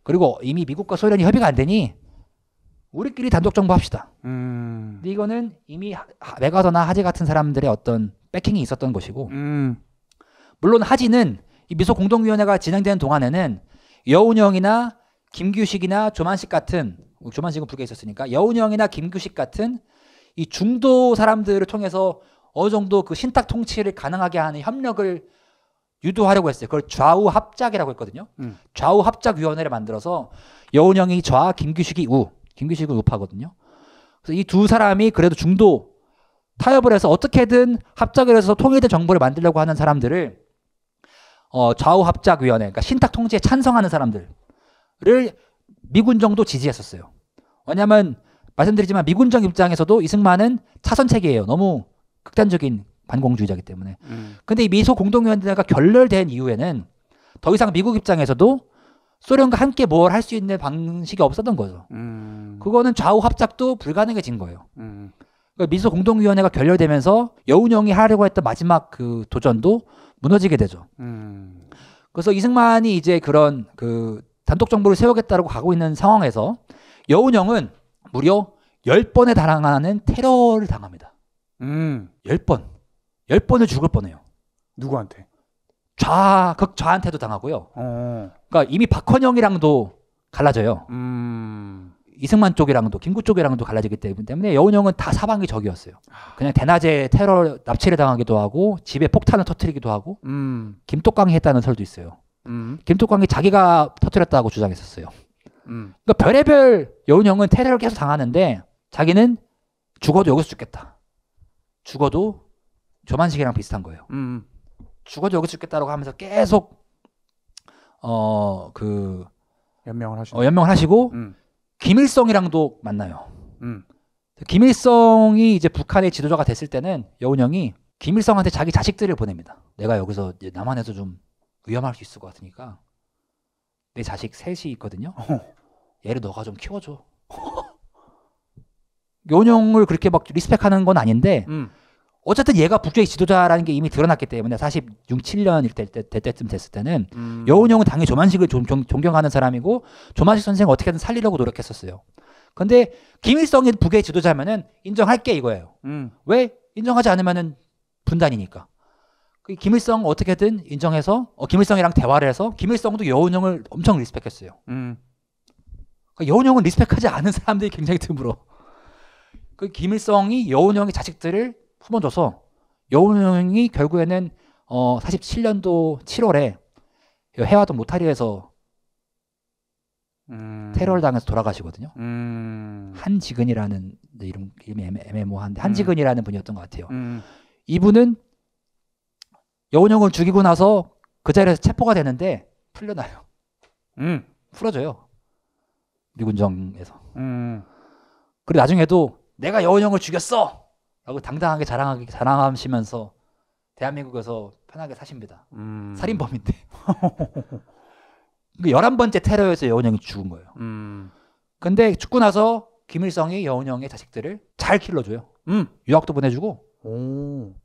S2: 그리고 이미 미국과 소련이 협의가 안 되니 우리끼리 단독 정부 합시다. 근데 이거는 이미 맥아더나 하지 같은 사람들의 어떤 백킹이 있었던 것이고 물론 하지는 이 미소 공동위원회가 진행되는 동안에는 여운형이나 김규식이나 조만식 같은 조만식은 불교에 있었으니까 여운형이나 김규식 같은 이 중도 사람들을 통해서 어느 정도 그 신탁 통치를 가능하게 하는 협력을 유도하려고 했어요. 그걸 좌우 합작이라고 했거든요. 좌우 합작위원회를 만들어서 여운형이 좌, 김규식이 우. 김규식은 우파거든요. 그래서 이 두 사람이 그래도 중도 타협을 해서 어떻게든 합작을 해서 통일된 정부를 만들려고 하는 사람들을 좌우 합작위원회, 그러니까 신탁 통치에 찬성하는 사람들을 미군정도 지지했었어요. 왜냐하면 말씀드리지만 미군정 입장에서도 이승만은 차선책이에요. 너무 극단적인 반공주의자이기 때문에. 근데 이 미소 공동위원회가 결렬된 이후에는 더 이상 미국 입장에서도 소련과 함께 뭘 할 수 있는 방식이 없었던 거죠. 그거는 좌우 합작도 불가능해진 거예요. 그러니까 미소 공동위원회가 결렬되면서 여운형이 하려고 했던 마지막 그 도전도 무너지게 되죠. 그래서 이승만이 이제 그런 그 단독 정부를 세우겠다고 가고 있는 상황에서 여운형은 무려 10번에 달하는 테러를 당합니다. 10번. 10번을 죽을 뻔해요.
S1: 누구한테?
S2: 극좌한테도 당하고요. 그러니까 이미 박헌영이랑도 갈라져요. 이승만 쪽이랑도 김구 쪽이랑도 갈라지기 때문에 여운형은 다 사방이 적이었어요. 그냥 대낮에 테러 납치를 당하기도 하고 집에 폭탄을 터뜨리기도 하고 김똑강이 했다는 설도 있어요. 김똑강이 자기가 터뜨렸다고 주장했었어요. 그러니까 별의별 여운형은 테러를 계속 당하는데 자기는 죽어도 여기서 죽겠다. 죽어도 조만식이랑 비슷한 거예요. 죽어도 여기서 죽겠다라고 하면서 계속 연명을 하시고 김일성이랑도 만나요. 김일성이 이제 북한의 지도자가 됐을 때는 여운형이 김일성한테 자기 자식들을 보냅니다. 내가 여기서 남한에서 좀 위험할 수 있을 것 같으니까 내 자식 셋이 있거든요. 얘를 너가 좀 키워줘. 여운형을 그렇게 막 리스펙하는 건 아닌데 어쨌든 얘가 북조의 지도자라는 게 이미 드러났기 때문에 46, 7년일 때쯤 됐을 때는 여운형은 당연히 조만식을 존경하는 사람이고 조만식 선생을 어떻게든 살리려고 노력했었어요. 근데 김일성이 북의 지도자면은 인정할게 이거예요. 왜? 인정하지 않으면은 분단이니까. 김일성 어떻게든 인정해서 김일성이랑 대화를 해서 김일성도 여운형을 엄청 리스펙했어요. 그러니까 여운형은 리스펙하지 않은 사람들이 굉장히 드물어. 김일성이 여운형의 자식들을 품어줘서 여운형이 결국에는 47년도 7월에 해화동 로타리에서 테러를 당해서 돌아가시거든요. 한지근이라는 이름이 애매모호한데 한지근이라는 분이었던 것 같아요. 이분은 여운형을 죽이고 나서 그 자리에서 체포가 되는데 풀려나요. 풀어져요. 미군정에서. 그리고 나중에도 내가 여운형을 죽였어! 라고 당당하게 자랑하시면서 대한민국에서 편하게 사십니다. 살인범인데. 11번째 테러에서 여운형이 죽은 거예요. 근데 죽고 나서 김일성이 여운형의 자식들을 잘 길러줘요. 유학도 보내주고.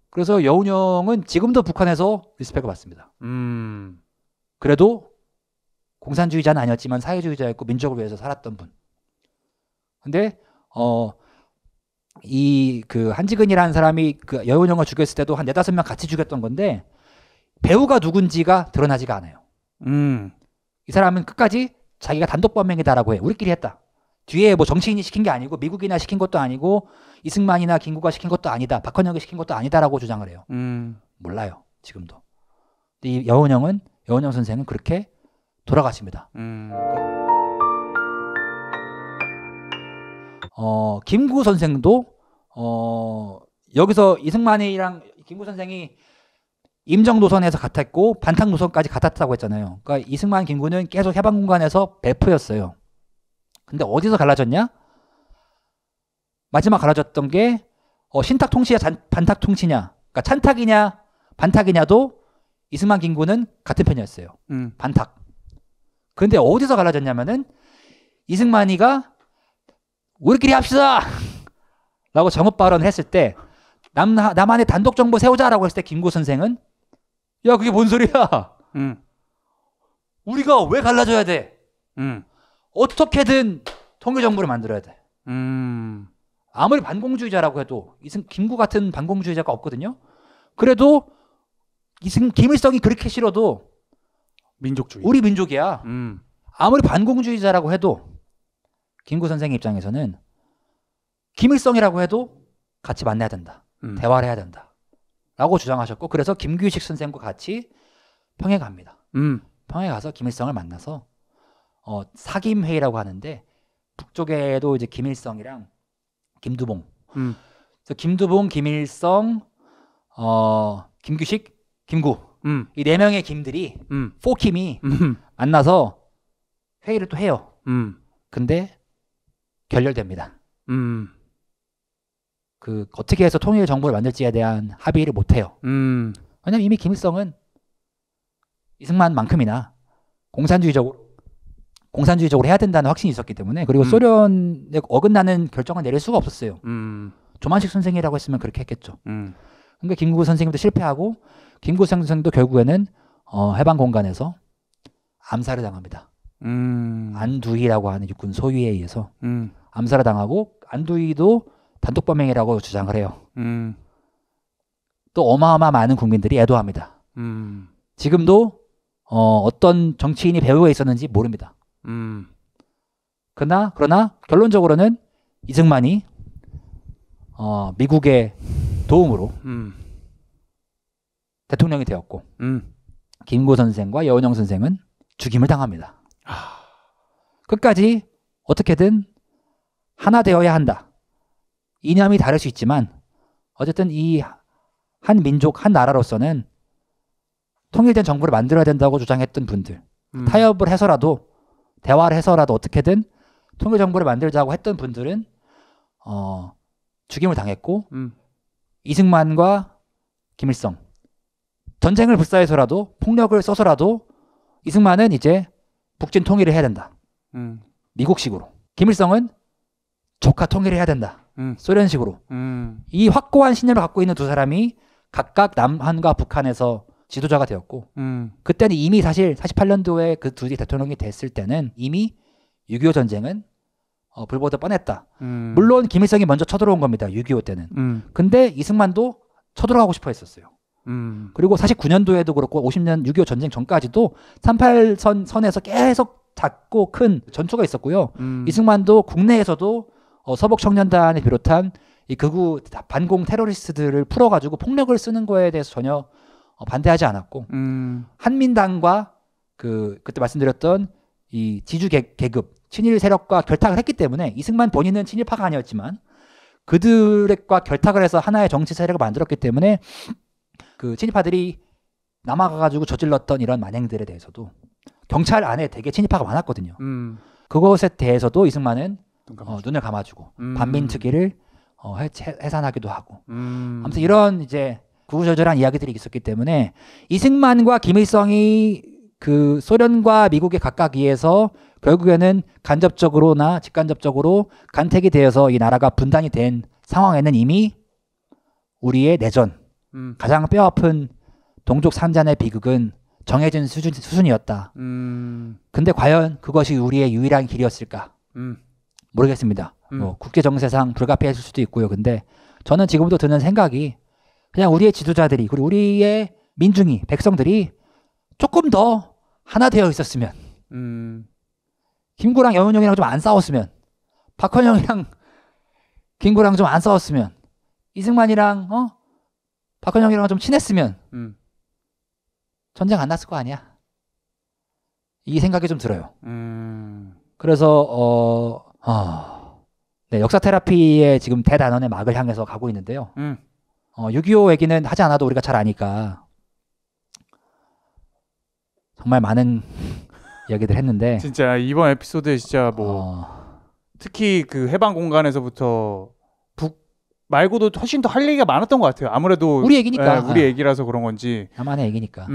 S2: 그래서 여운형은 지금도 북한에서 리스펙을 받습니다. 그래도 공산주의자는 아니었지만 사회주의자였고 민족을 위해서 살았던 분. 근데 그 한지근이라는 사람이 그 여운형을 죽였을 때도 한 4-5명 같이 죽였던 건데 배우가 누군지가 드러나지가 않아요. 이 사람은 끝까지 자기가 단독 범행이다라고 해. 우리끼리 했다. 뒤에 뭐 정치인이 시킨 게 아니고 미국이나 시킨 것도 아니고 이승만이나 김구가 시킨 것도 아니다. 박헌영이 시킨 것도 아니다라고 주장을 해요. 몰라요. 지금도. 근데 이 여운형 선생은 그렇게 돌아가십니다. 김구 선생도 여기서 이승만이랑 김구 선생이 임정 노선에서 같았고 반탁 노선까지 같았다고 했잖아요. 그러니까 이승만, 김구는 계속 해방공간에서 베프였어요. 근데 어디서 갈라졌냐? 마지막 갈라졌던 게 신탁 통치냐 반탁 통치냐, 그러니까 찬탁이냐 반탁이냐도 이승만 김구는 같은 편이었어요. 반탁. 그런데 어디서 갈라졌냐면은 이승만이가 우리끼리 합시다 라고 정업 발언을 했을 때 남한의 단독 정부 세우자라고 했을 때 김구 선생은 야 그게 뭔 소리야? 우리가 왜 갈라져야 돼? 어떻게든 통일 정부를 만들어야 돼. 아무리 반공주의자라고 해도 김구 같은 반공주의자가 없거든요. 그래도 김일성이 그렇게 싫어도
S1: 민족주의.
S2: 우리 민족이야. 아무리 반공주의자라고 해도 김구 선생의 입장에서는 김일성이라고 해도 같이 만나야 된다. 대화를 해야 된다. 라고 주장하셨고, 그래서 김규식 선생과 같이 평양 갑니다. 평양에 가서 김일성을 만나서 사김회의라고 하는데, 북쪽에도 이제 김일성이랑 김두봉, 그래서 김두봉, 김일성, 김규식, 김구, 이 네 명의 김들이 포킴이 만나서 회의를 또 해요. 근데 결렬됩니다. 그 어떻게 해서 통일 정부를 만들지에 대한 합의를 못 해요. 왜냐면 이미 김일성은 이승만만큼이나 공산주의적으로 해야 된다는 확신이 있었기 때문에, 그리고 소련에 어긋나는 결정을 내릴 수가 없었어요. 조만식 선생이라고 했으면 그렇게 했겠죠. 그러니까 김구 선생님도 실패하고 김구 선생도 결국에는 해방 공간에서 암살을 당합니다. 안두희라고 하는 육군 소위에 의해서 암살을 당하고, 안두희도 단독범행이라고 주장을 해요. 또 어마어마 많은 국민들이 애도합니다. 지금도 어떤 정치인이 배후에 있었는지 모릅니다. 그러나 결론적으로는 이승만이 미국의 도움으로 대통령이 되었고, 김구 선생과 여운형 선생은 죽임을 당합니다. 끝까지 어떻게든 하나 되어야 한다. 이념이 다를 수 있지만 어쨌든 이 한 민족, 한 나라로서는 통일된 정부를 만들어야 된다고 주장했던 분들, 타협을 해서라도, 대화를 해서라도 어떻게든 통일 정부를 만들자고 했던 분들은 죽임을 당했고, 이승만과 김일성, 전쟁을 불사해서라도, 폭력을 써서라도 이승만은 이제 북진 통일을 해야 된다. 미국식으로. 김일성은 조카 통일을 해야 된다. 소련식으로. 이 확고한 신념을 갖고 있는 두 사람이 각각 남한과 북한에서 지도자가 되었고, 그때는 이미 사실 48년도에 그 둘이 대통령이 됐을 때는 이미 6.25 전쟁은 불보듯 뻔했다. 물론 김일성이 먼저 쳐들어온 겁니다. 6.25 때는. 근데 이승만도 쳐들어가고 싶어 했었어요. 그리고 49년도에도 그렇고 50년 6.25 전쟁 전까지도 38선에서 계속 작고 큰 전투가 있었고요. 이승만도 국내에서도 서북청년단을 비롯한 이 극우 반공 테러리스트들을 풀어가지고 폭력을 쓰는 거에 대해서 전혀 반대하지 않았고, 한민당과 그때 말씀드렸던 이 지주 계급 친일 세력과 결탁을 했기 때문에, 이승만 본인은 친일파가 아니었지만 그들과 결탁을 해서 하나의 정치 세력을 만들었기 때문에 그 친일파들이 남아가가지고 저질렀던 이런 만행들에 대해서도 경찰 안에 되게 친일파가 많았거든요. 그것에 대해서도 이승만은 눈을 감아주고 반민특위를 해산하기도 하고, 아무튼 이런 이제 구구절절한 이야기들이 있었기 때문에 이승만과 김일성이 그 소련과 미국에 각각 의해서 결국에는 간접적으로나 직간접적으로 간택이 되어서 이 나라가 분단이 된 상황에는 이미 우리의 내전, 가장 뼈아픈 동족 산잔의 비극은 정해진 수준이었다. 근데 과연 그것이 우리의 유일한 길이었을까? 모르겠습니다. 뭐 국제정세상 불가피했을 수도 있고요. 근데 저는 지금도 드는 생각이, 그냥 우리의 지도자들이, 그리고 우리의 민중이, 백성들이 조금 더 하나 되어 있었으면, 김구랑 여운형이랑 좀 안 싸웠으면, 박헌영이랑 김구랑 좀 안 싸웠으면, 이승만이랑 박헌영이랑 좀 친했으면 전쟁 안 났을 거 아니야. 이 생각이 좀 들어요. 그래서 네, 역사 테라피의 지금 대단원의 막을 향해서 가고 있는데요. 6.25 얘기는 하지 않아도 우리가 잘 아니까 정말 많은 이야기들 했는데,
S1: 진짜 이번 에피소드에 진짜 뭐 특히 그 해방 공간에서부터 말고도 훨씬 더 할 얘기가 많았던 것 같아요. 아무래도
S2: 우리 얘기니까.
S1: 우리 얘기라서 그런 건지.
S2: 나만의 얘기니까.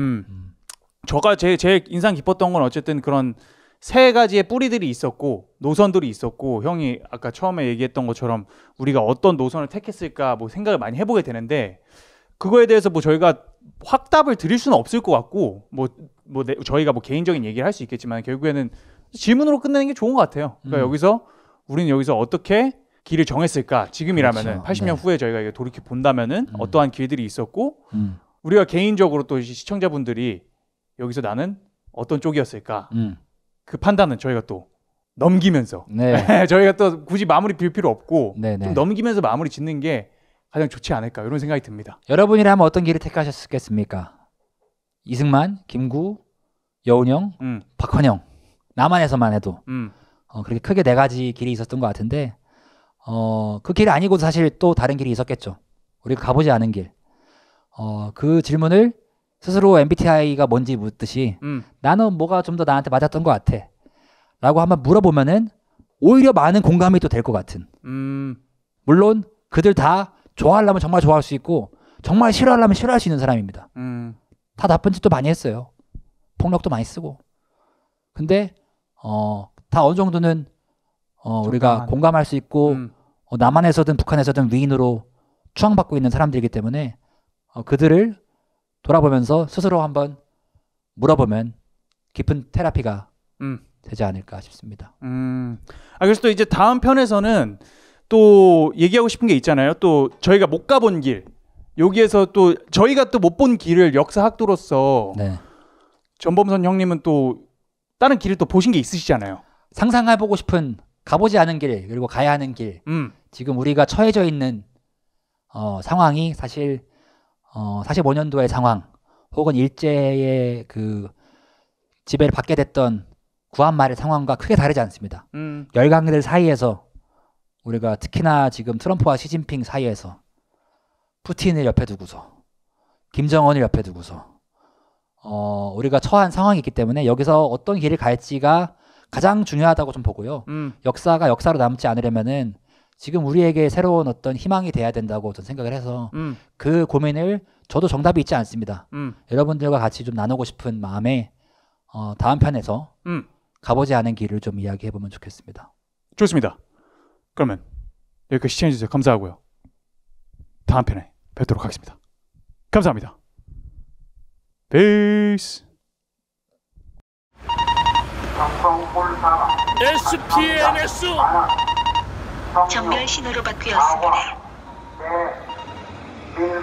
S1: 저가 제 인상 깊었던 건 어쨌든 그런 세 가지의 뿌리들이 있었고 노선들이 있었고 형이 아까 처음에 얘기했던 것처럼 우리가 어떤 노선을 택했을까 뭐 생각을 많이 해보게 되는데 그거에 대해서 뭐 저희가 확답을 드릴 수는 없을 것 같고 저희가 뭐 개인적인 얘기를 할 수 있겠지만 결국에는 질문으로 끝내는 게 좋은 것 같아요. 그러니까 우리는 여기서 어떻게 길을 정했을까? 지금이라면은
S2: 그렇죠.
S1: 80년 후에 저희가 이거 돌이켜 본다면은 어떠한 길들이 있었고 우리가 개인적으로 또 시청자분들이 여기서 나는 어떤 쪽이었을까? 그 판단은 저희가 또 넘기면서 저희가 또 굳이 마무리 빌 필요 없고 좀 넘기면서 마무리 짓는 게 가장 좋지 않을까 이런 생각이 듭니다.
S2: 여러분이라면 어떤 길을 택하셨겠습니까? 이승만, 김구, 여운형, 박헌영 남한에서만 해도 그렇게 크게 4가지 길이 있었던 것 같은데 그 길 아니고도 사실 또 다른 길이 있었겠죠. 우리가 가보지 않은 길. 그 질문을 스스로 MBTI가 뭔지 묻듯이 나는 뭐가 좀 더 나한테 맞았던 것 같아 라고 한번 물어보면은 오히려 많은 공감이 또 될 것 같은. 물론 그들 다 좋아하려면 정말 좋아할 수 있고 정말 싫어하려면 싫어할 수 있는 사람입니다. 다 나쁜 짓도 많이 했어요. 폭력도 많이 쓰고. 근데 다 어느 정도는 우리가 공감할 수 있고 남한에서든 북한에서든 위인으로 추앙받고 있는 사람들이기 때문에 그들을 돌아보면서 스스로 한번 물어보면 깊은 테라피가 되지 않을까 싶습니다.
S1: 그래서 또 이제 다음 편에서는 또 얘기하고 싶은 게 있잖아요. 또 저희가 못 가본 길 여기에서 또 저희가 또 못 본 길을 역사학도로서 전범선 형님은 또 다른 길을 또 보신 게 있으시잖아요.
S2: 상상해보고 싶은 가보지 않은 길 그리고 가야 하는 길 지금 우리가 처해져 있는 상황이 사실 45년도의 상황 혹은 일제의 그 지배를 받게 됐던 구한말의 상황과 크게 다르지 않습니다. 열강들 사이에서 우리가 특히나 지금 트럼프와 시진핑 사이에서 푸틴을 옆에 두고서 김정은을 옆에 두고서 우리가 처한 상황이 있기 때문에 여기서 어떤 길을 갈지가 가장 중요하다고 좀 보고요. 역사가 역사로 남지 않으려면은 지금 우리에게 새로운 어떤 희망이 돼야 된다고 저는 생각을 해서 그 고민을 저도 정답이 있지 않습니다. 여러분들과 같이 좀 나누고 싶은 마음에 다음 편에서 가보지 않은 길을 좀 이야기해보면 좋겠습니다.
S1: 좋습니다. 그러면 여기까지 시청해주셔서 감사하고요. 다음 편에 뵙도록 하겠습니다. 감사합니다. 페이스.
S3: SPNS
S4: 정렬 신호로 바뀌었습니다.
S3: 네,